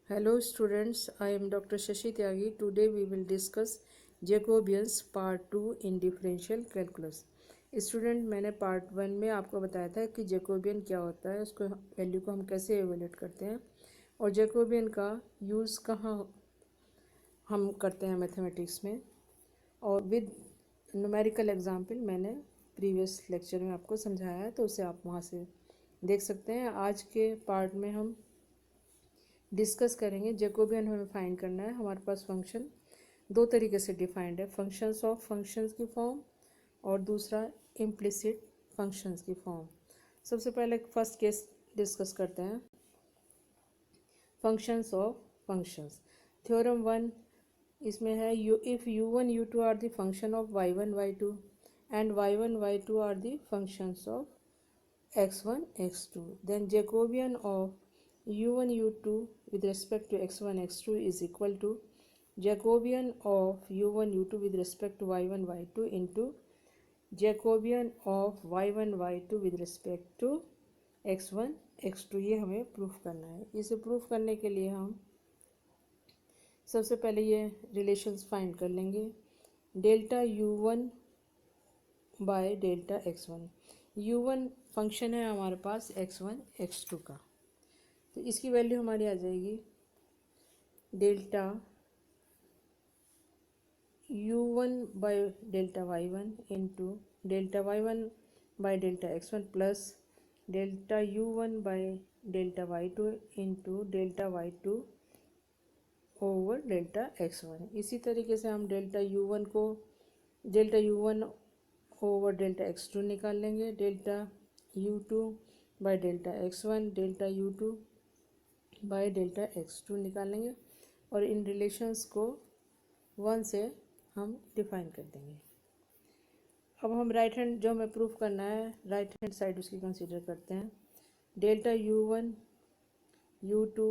Hello students, I am Dr. Shashi Tyagi. Today we will discuss Jacobians part 2 in differential calculus. Student मैंने part 1 में आपको बताया था कि जैकोबियन क्या होता है, उसको वैल्यू को हम कैसे एवेल्यूएट करते हैं और जैकोबियन का यूज़ कहाँ हम करते हैं मैथमेटिक्स में, और विद न्यूमेरिकल एग्जांपल मैंने प्रीवियस लेक्चर में आपको समझाया है, तो उसे आप वहाँ से देख सकते हैं। आज के पार्ट में हम डिस्कस करेंगे जैकोबियन हमें फाइंड करना है। हमारे पास फंक्शन दो तरीके से डिफाइंड है, फंक्शंस ऑफ फंक्शंस की फॉर्म और दूसरा इम्प्लिसिट फंक्शंस की फॉर्म। सबसे पहले फर्स्ट केस डिस्कस करते हैं, फंक्शंस ऑफ फंक्शंस। थ्योरम 1 इसमें है if u1 u2 are the function of y1 y2 and y1 y2 are the functions of x1 x2, then Jacobian of u1 u2 with respect to x1 x2 is equal to Jacobian of u1 u2 with respect to y1 y2 into Jacobian of y1 y2 with respect to x1 x2। ये हमें proof करना है। इसे proof करने के लिए हम सबसे पहले ये रिलेशंस फाइंड कर लेंगे, delta u1 by delta x1। u1 function है हमारे पास x1 x2 का, तो इसकी वैल्यू हमारी आ जाएगी delta u1 by delta y1 into delta y1 by delta x1 plus delta u1 by delta y2 into delta y2 over delta x1। इसी तरीके से हम delta u1 over delta x2 निकाल लेंगे, delta u2 by delta x1 delta u2 by delta x2 निकाल लेंगे, और इन relations को 1 से हम डिफाइन कर देंगे। अब हम राइट हैंड जो हमें प्रूफ करना है, राइट हैंड साइड उसकी कंसीडर करते हैं, delta u1 u2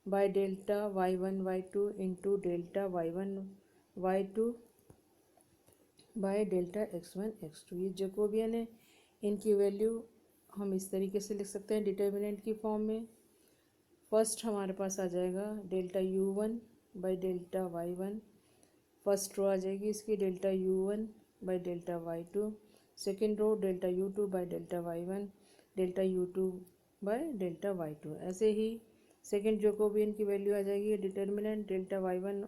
by delta y1 y2 into delta y1 y2 by delta x1 x2। ये जैकोबियन है, इनकी वैल्यू हम इस तरीके से लिख सकते हैं डिटर्मिनेंट की फॉर्म में। फर्स्ट हमारे पास आ जाएगा delta u1 by delta y1, first row आ जाएगी इसकी delta u1 by delta y2, second row delta u2 by delta y1 डेल्टा u2 बाय डेल्टा y2। ऐसे ही सेकेंड जैकोबियन की वैल्यू आ जाएगी determinant delta y1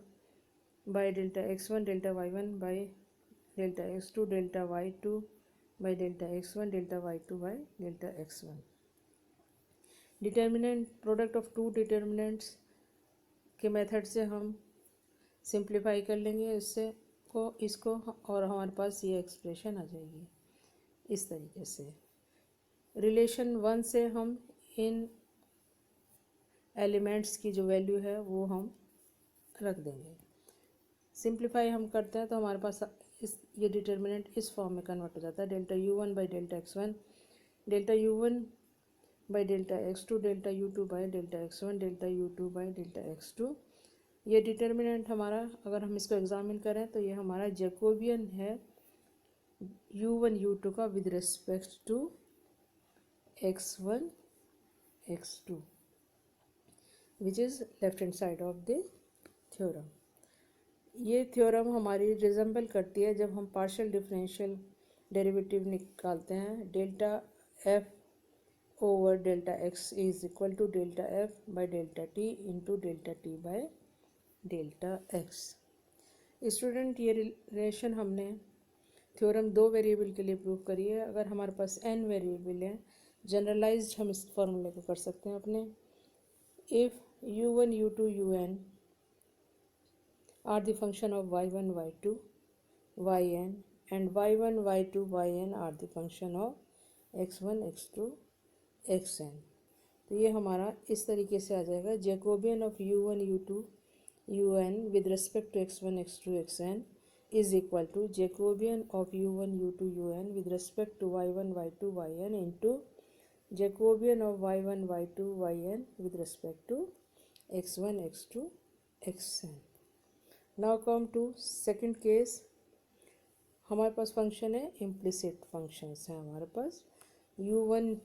by delta x1 delta y1 by delta x2 delta y2 by delta x1 delta y2 by delta x1। Determinant product of two determinants के method से हम simplify कर लेंगे इसको और हमारे पास ये एक्सप्रेशन आ जाएगी इस तरीके से। रिलेशन 1 से हम इन एलिमेंट्स की जो वैल्यू है वो हम रख देंगे। सिंप्लीफाई हम करते हैं तो हमारे पास ये डिटर्मिनेंट इस फॉर्म में कन्वर्ट हो जाता है, delta u1 by delta x1 delta u1 by delta x2 delta u2 by delta x1 delta u2 by delta x2। ये डिटर्मिनेंट हमारा अगर हम इसको एग्जामिन करें तो ये हमारा जैकोबियन है u1 u2 का with respect to x1 x2 which is left hand side of the theorem. ये थ्योरम हमारी रिजेंबल करती है जब हम पार्शियल डिफरेंशियल डेरिवेटिव निकालते हैं, delta F over delta X is equal to delta F by delta T into delta T by delta X. Student ये relation हमने थ्योरम 2 वेरिएबल के लिए प्रूव करी है। अगर हमारे पास n वेरिएबल है, जनरलाइज्ड हम इस फॉर्मूले को कर सकते हैं अपने, if u1 u2 un are the function of y1 y2 yn and y1 y2 yn are the function of x1 x2 xn। तो ये हमारा इस तरीके से आ जाएगा, Jacobian of u1 u2 un with respect to x1 x2 xn is equal to Jacobian of u1 u2 un with respect to y1 y2 yn into Jacobian of y1 y2 yn with respect to x1 x2 xn। Now come to second case. हमारे पास function है, implicit functions हैं हमारे पास u1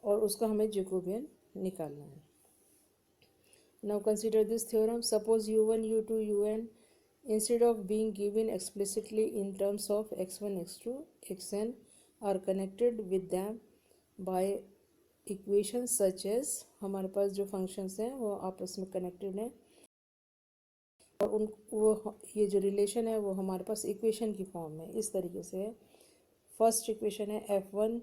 और उसका हमें Jacobian निकालना है। Now consider this theorem. Suppose u1, u2, un instead of being given explicitly in terms of x1, x2, xn are connected with them by equation such as, हमारे पास जो फंक्शंस हैं वो आपस में कनेक्टेड हैं और उन वो ये जो रिलेशन है वो हमारे पास इक्वेशन की फॉर्म में इस तरीके से है। फर्स्ट इक्वेशन है f1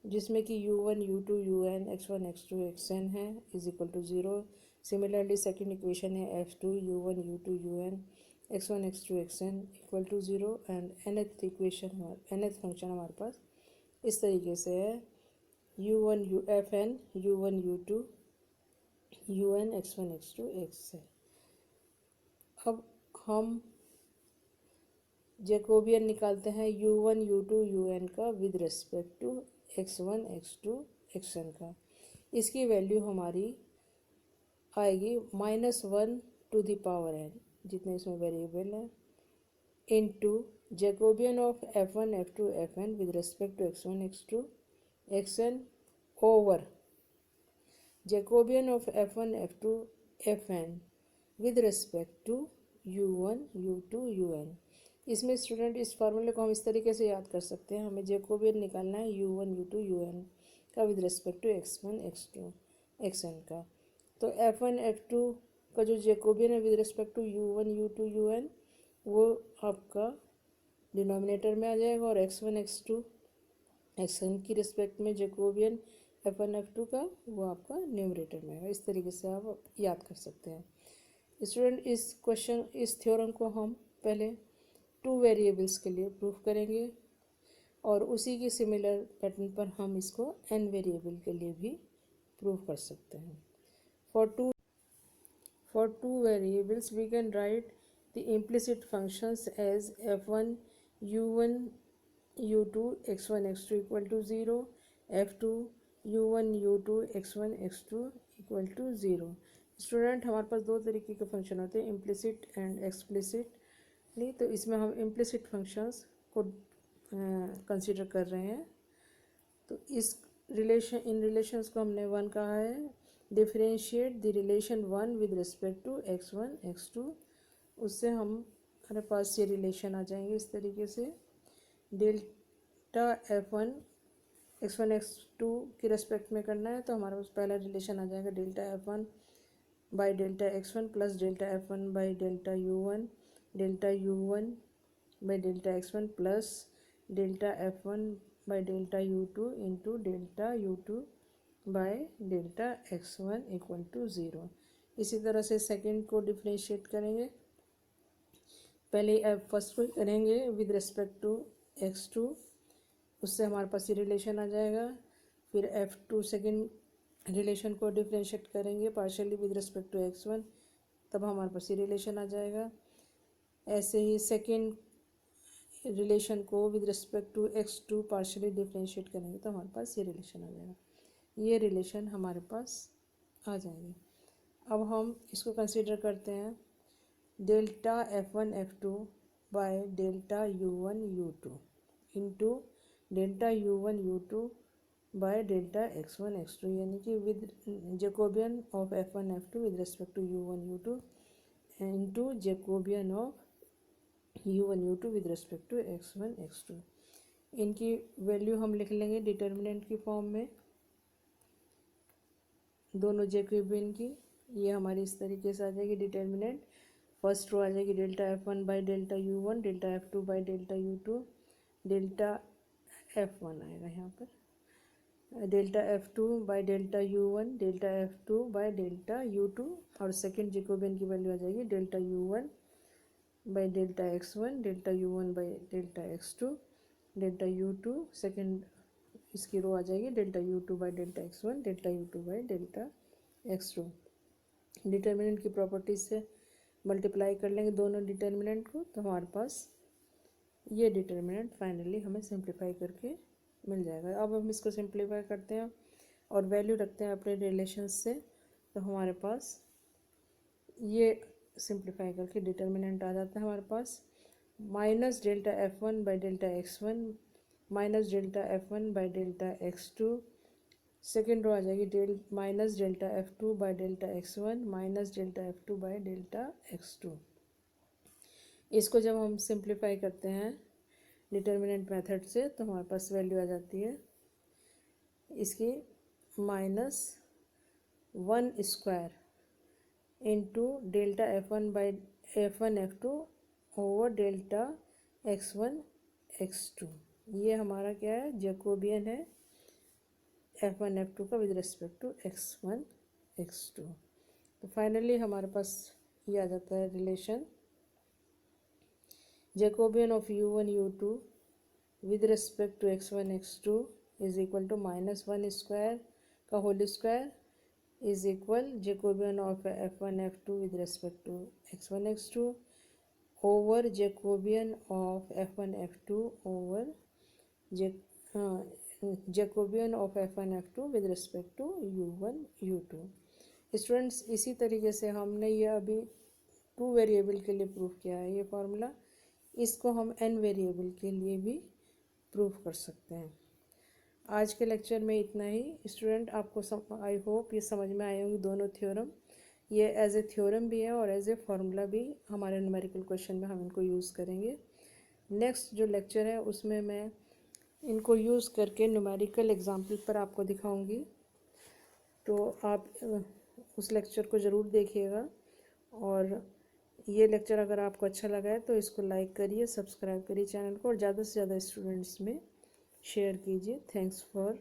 जिसमें कि u1, u2, un, x1, x2, xn है is equal to 0। Similarly second equation है f2 u1, u2, un, x1, x2, xn equal to 0 and nth equation nth function हमारे पास इस तरीके से है u1 fn u1 u2 un x1 x2 xn। अब हम जैकोबियन निकालते हैं u1 u2 un का with respect to x1 x2 xn का। इसकी वैल्यू हमारी आएगी -1 टू द पावर n जितने इसमें वेरिएबल हैं into Jacobian of f1 f2 fn with respect to x1 x2 xn over Jacobian of f1 f2 fn with respect to u1 u2 un। इसमें student इस फार्मूले को हम इस तरीके से याद कर सकते हैं, हमें जैकोबियन निकालना है u1 u2 un का with respect to x1 x2 xn का। तो f1 f2 का जो जैकोबियन है with respect to u1 u2 un वो आपका डिनोमिनेटर में आ जाएगा और x1 x2 xn की रिस्पेक्ट में जैकोबियन f1 f2 का वो आपका न्यूमरेटर में है। इस तरीके से आप याद कर सकते हैं। स्टूडेंट इस थ्योरम को हम पहले 2 वेरिएबल्स के लिए प्रूफ करेंगे और उसी की सिमिलर पैटर्न पर हम इसको n वेरिएबल के लिए भी प्रूफ कर सकते हैं। For two variables we can write the implicit functions as f1 u1 u2 x1 x2 equal to 0 f2 u1 u2 x1 x2 equal to 0। Student हमारे पास दो तरीके के फंक्शन होते हैं, इम्प्लिसिट एंड एक्सप्लिसिटली। तो इसमें हम इम्प्लिसिट फंक्शंस को कंसीडर कर रहे हैं। तो इस इन रिलेशंस को हमने 1 कहा है। Differentiate the relation 1 with respect to x1 x2, उससे हमारे पास ये रिलेशन आ जाएंगे इस तरीके से। डेल्टा f1 x1 x2 की रेस्पेक्ट में करना है तो हमारे पास पहला रिलेशन आ जाएगा delta f1 by delta x1 plus delta f1 by delta u1 by delta x1 plus delta f1 by delta u2 into delta u2 by delta x1 equal to 0। इसी तरह से सेकेंड को डिफ्रेंशिएट करेंगे, पहले first को करेंगे with respect to x2, उससे हमारे पास ये रिलेशन आ जाएगा। फिर f2 सेकेंड रिलेशन को डिफ्रेंशिएट करेंगे partially with respect to x1, तब हमारे पास ये रिलेशन आ जाएगा। ऐसे ही सेकेंड रिलेशन को with respect to x2 partially differentiate करेंगे तो हमारे पास ये रिलेशन आ जाएगा। ये रिलेशन हमारे पास आ जाएंगे। अब हम इसको कंसीडर करते हैं delta f1 f2 by delta u1 u2 into delta u1 u2 by delta x1 x2, यानी कि with Jacobian of f1 f2 with respect to u1 u2 into Jacobian of u1 u2 with respect to x1 x2। इनकी value हम लिख लेंगे determinant की form में, दोनों Jacobian की। ये हमारी इस तरीके से आ जाएगी डिटर्मिनेंट। फर्स्ट रो आ जाएगी delta f1 by delta u1, delta f2 by delta u2, delta f1 आएगा यहाँ पर, delta f2 by delta u1, delta f2 by delta u2, और सेकेंड जैकोबियन की वैल्यू आ जाएगी delta u1 by delta x1, delta u1 by delta x2, delta u2, second इसकी रो आ जाएगी delta u2 by delta x1, delta u2 by delta x2। Determinant की properties से multiply कर लेंगे दोनों डिटर्मिनेंट को तो हमारे पास ये डिटर्मिनेंट फाइनली हमें सिंप्लीफाई करके मिल जाएगा। अब हम इसको सिंप्लीफाई करते हैं और वैल्यू रखते हैं अपने रिलेशंस से, तो हमारे पास ये सिंप्लीफाई करके डिटर्मिनेंट आ जाता है हमारे पास minus delta f1 by delta x1 minus delta f1 by delta x2 second row आ जाएगी minus delta F2 by delta X1 minus delta F2 by delta X2। इसको जब हम सिंप्लीफाई करते हैं डिटर्मिनेंट मेथड से तो हमारे पास वैल्यू आ जाती है इसकी -1² into delta F1 by F1 F2 over delta X1 X2। ये हमारा क्या है, जैकोबियन है F1 F2 का with respect to X1 X2। तो फाइनली हमारे पास ये आ जाता है relation Jacobian of U1 U2 with respect to X1 X2 is equal to -1² का whole square is equal Jacobian of F1 F2 with respect to X1 X2 over Jacobian of F1 F2 over Jacobian of F1 F2 with respect to U1 U2। Students इसी तरीके से हमने ये अभी 2 variable के लिए prove किया है ये फार्मूला, इसको हम n वेरिएबल के लिए भी प्रूव कर सकते हैं। आज के लेक्चर में इतना ही स्टूडेंट, आपको आई होप ये समझ में आए होंगे दोनों थ्योरम। ये एज ए थ्योरम भी है और एज ए फार्मूला भी हमारे न्यूमेरिकल क्वेश्चन में हम इनको यूज़ करेंगे। नेक्स्ट जो लेक्चर है उसमें मैं इनको यूज़ करके न्यूमेरिकल एग्जाम्पल पर आपको दिखाऊंगी, तो आप उस लेक्चर को ज़रूर देखिएगा। और ये लेक्चर अगर आपको अच्छा लगा है तो इसको लाइक करिए, सब्सक्राइब करिए चैनल को और ज़्यादा से ज़्यादा स्टूडेंट्स में शेयर कीजिए। Thanks for